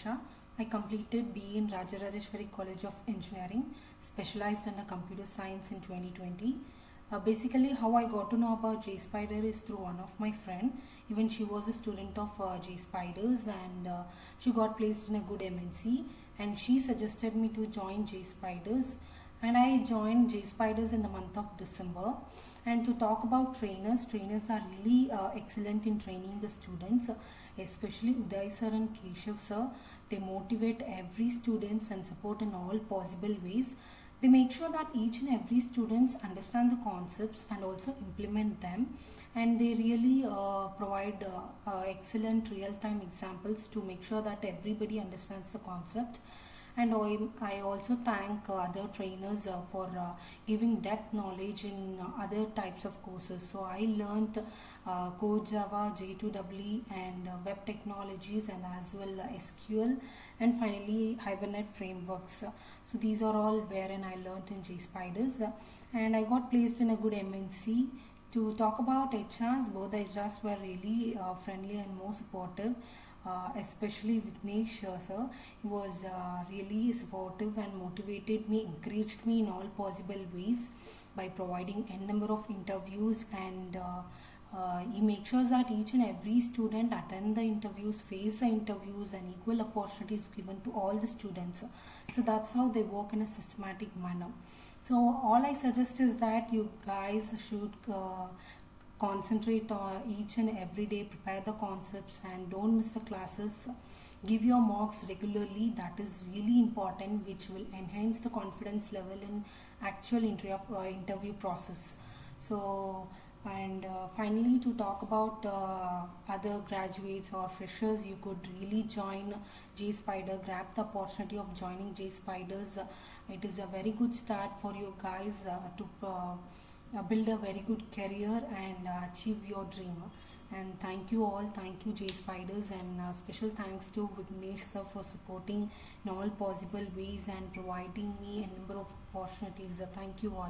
Thanusha. I completed BE in Rajajinagar College of Engineering, specialized in computer science in 2020. Basically, how I got to know about Jspider is through one of my friend. Even she was a student of Jspiders, and she got placed in a good MNC, and she suggested me to join Jspiders, and I joined Jspiders in the month of December. And to talk about trainers are really excellent in training the students, especially Uday sir and Keshav sir. They motivate every students and support in all possible ways. They make sure that each and every students understand the concepts and also implement them, and they really provide excellent real-time examples to make sure that everybody understands the concept. And I also thank other trainers for giving depth knowledge in other types of courses. So I learned Code Java, J2EE and web technologies, and as well SQL, and finally Hibernate frameworks. So these are all wherein I learned in Jspiders, and I got placed in a good MNC. To talk about HRs, both the HRs were really friendly and more supportive. Especially Vignesh sir, he was really supportive and motivated me, encouraged me in all possible ways by providing n number of interviews, and he makes sure that each and every student attend the interviews, face the interviews, and equal opportunities given to all the students. So that's how they work in a systematic manner. So all I suggest is that you guys should concentrate on each and every day, prepare the concepts, and don't miss the classes. Give your mocks regularly. That is really important, which will enhance the confidence level in actual interview process. So, and finally, to talk about other graduates or freshers, you could really join Jspider. Grab the opportunity of joining Jspiders. It is a very good start for you guys to build a very good career and achieve your dream. And thank you all. Thank you Jspiders, and special thanks to Vignesh sir for supporting in all possible ways and providing me a number of opportunities. Thank you all.